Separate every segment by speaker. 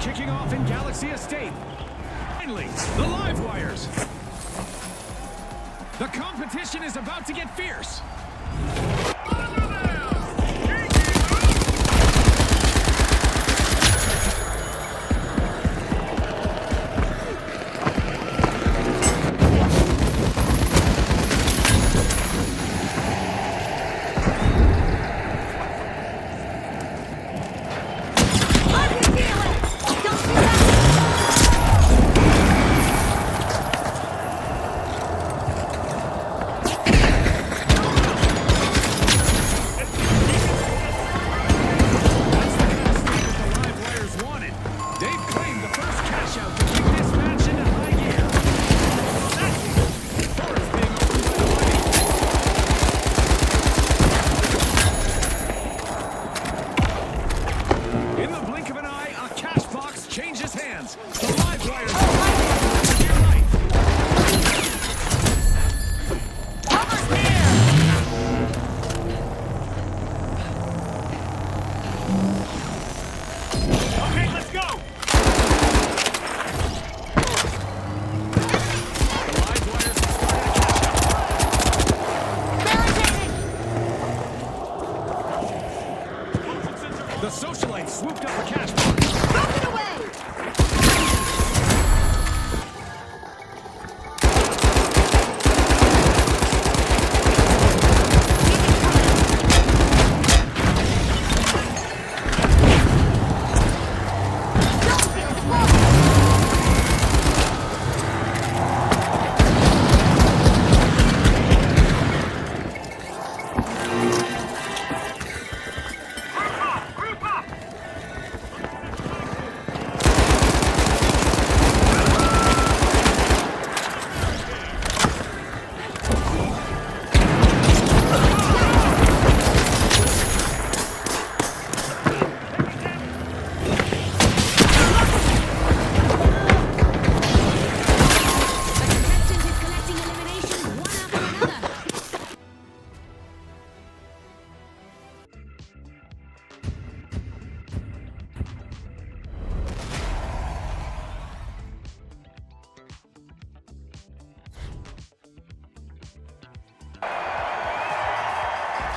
Speaker 1: kicking off in Galaxy Estate. Finally, the live wires. The competition is about to get fierce. The socialite swooped up a cash box.
Speaker 2: Knock it away!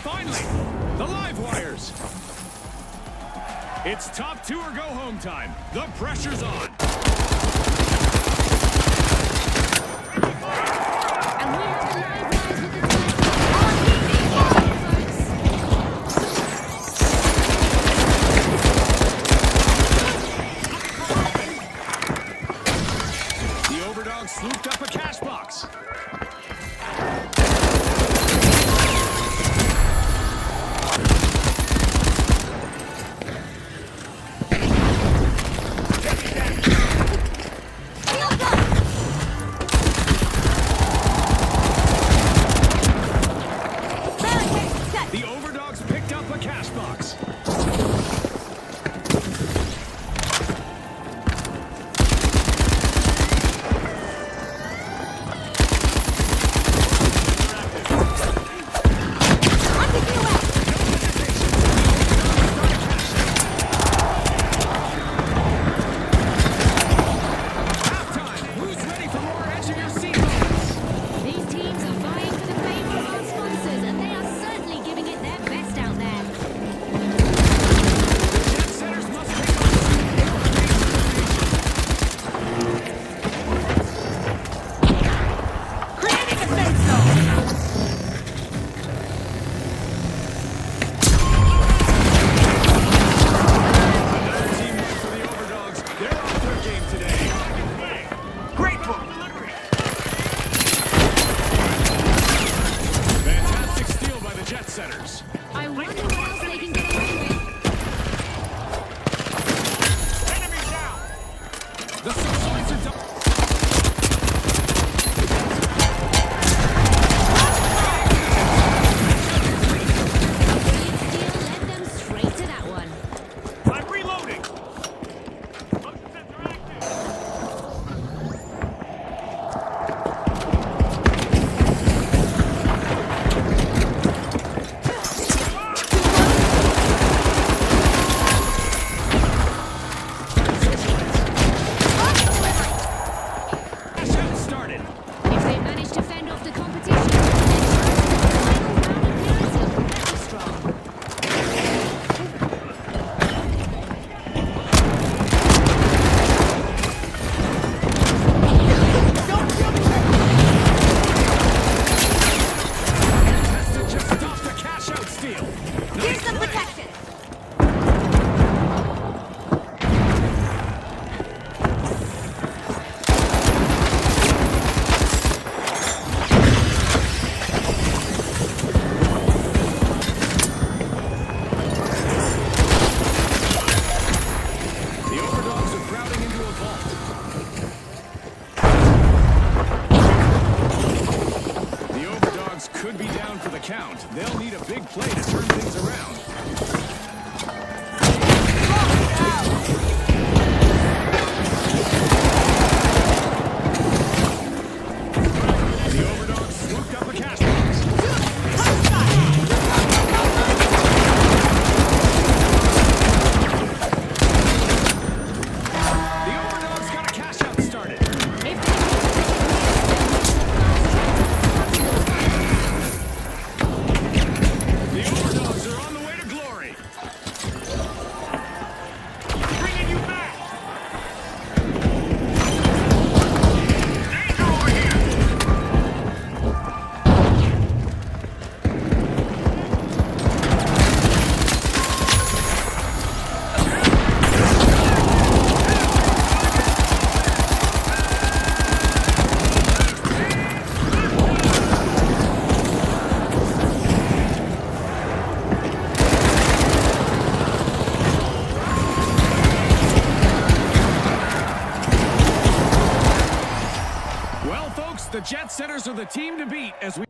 Speaker 1: Finally, the live wires. It's top two or go home time. The pressure's on.
Speaker 2: And we have the live wires with the time.
Speaker 1: The Overdog swooped up a cash box. The Overdogs picked up a cash box. Halftime. Who's ready for more edge of your seat moments?
Speaker 2: These teams are vying for the favor of our sponsors, and they are certainly giving it their best out there.
Speaker 1: Jet setters must take on
Speaker 2: Creating a safe zone.
Speaker 1: another team win for the Overdogs. They're off their game today. Great book. Fantastic steal by the Jet setters.
Speaker 2: I wonder what else they can get away with.
Speaker 1: Enemy down. The socialites are done.
Speaker 2: Brilliant steal led them straight to that one.
Speaker 1: I'm reloading. Motion sensor active. vault. The Overdogs could be down for the count. They'll need a big play to turn things around. The Overdogs swooped up a cash box. The Overdogs got a cash out started. The Overdogs are on the way to glory. Bringing you back. Danger over here. Well, folks, the Jet Setters are the team to beat as we...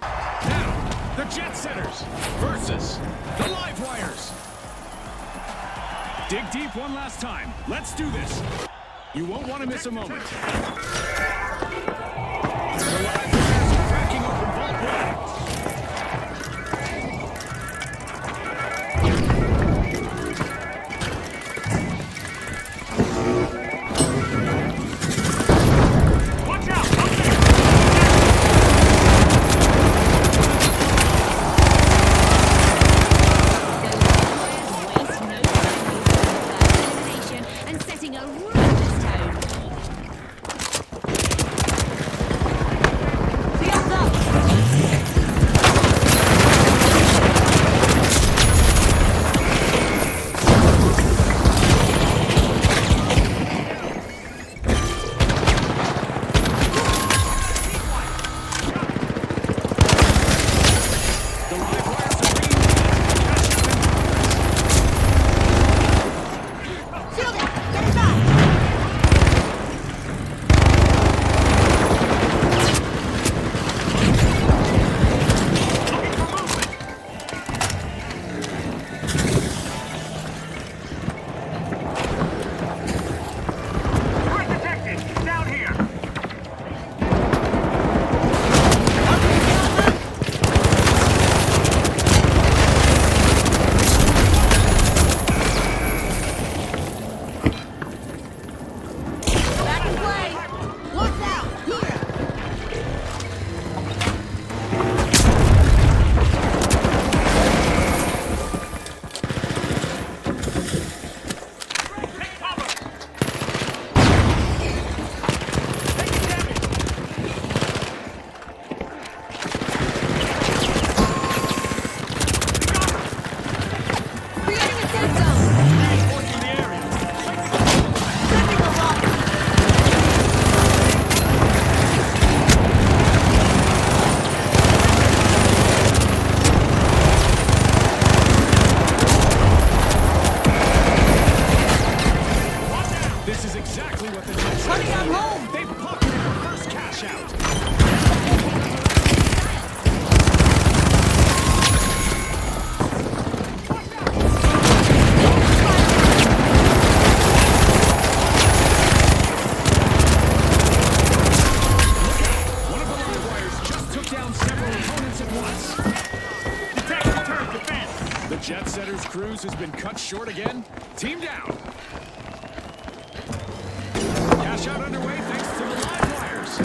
Speaker 1: Now, the Jet Setters versus the Livewires. Dig deep one last time. Let's do this. You won't want to miss a moment. The Livewires are cracking open Vault 1. Watch out! Up there!
Speaker 2: Waste no time elimination and setting a ruthless tone.
Speaker 1: The Livewires are bringing We're detected! Down here!
Speaker 2: Back in play. Look out!
Speaker 1: Take cover! Taking damage!
Speaker 2: Creating a dead zone.
Speaker 1: Reinforcing the area!
Speaker 2: Sending a rocket.
Speaker 1: This is exactly what the Jets
Speaker 2: Honey,
Speaker 1: said.
Speaker 2: I'm home.
Speaker 1: They've pocketed the first cash out. One of the Livewires just took down several opponents at once. Detect turret defense. The Jet Setters' cruise has been cut short again. Team down. Cash out underway thanks to the Livewires.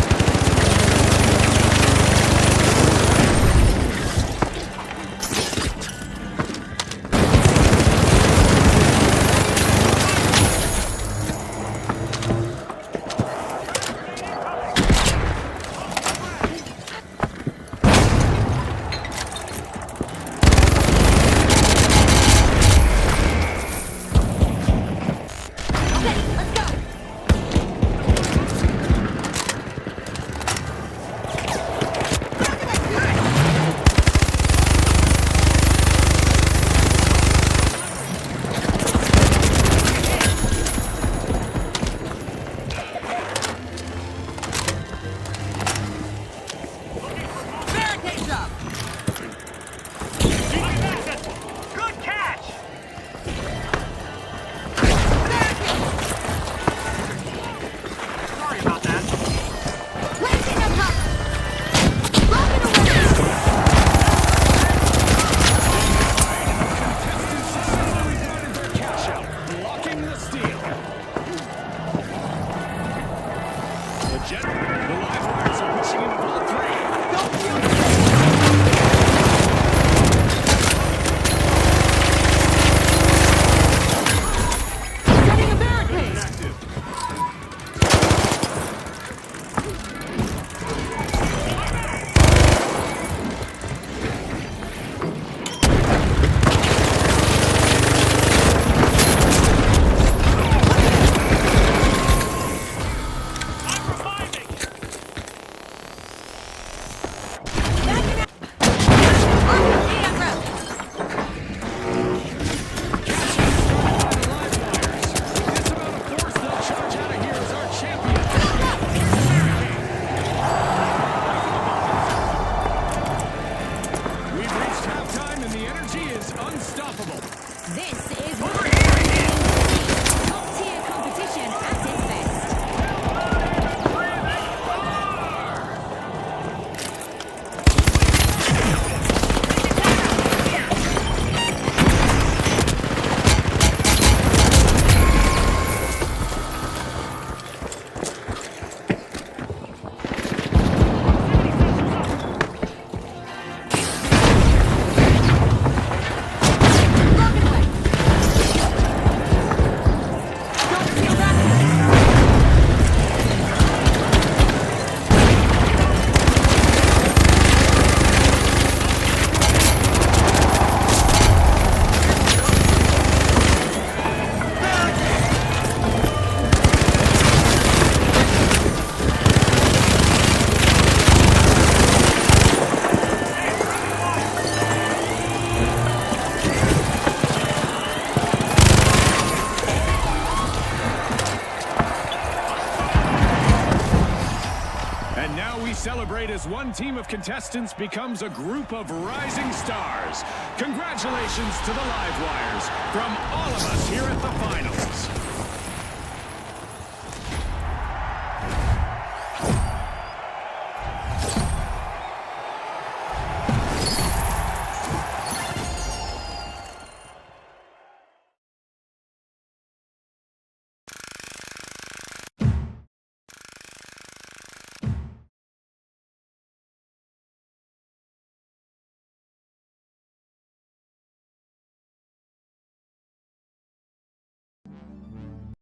Speaker 1: Jet, the live wires are pushing into Vault 3.
Speaker 3: Setting a barricade!
Speaker 1: This amount of force they'll charge out of here as our champion. We've reached halftime and the energy is unstoppable.
Speaker 2: This is top-tier competition at its best.
Speaker 3: Rocket away! Don't feel that!
Speaker 1: And now we celebrate as one team of contestants becomes a group of rising stars. Congratulations to the Live Wires from all of us here at the finals.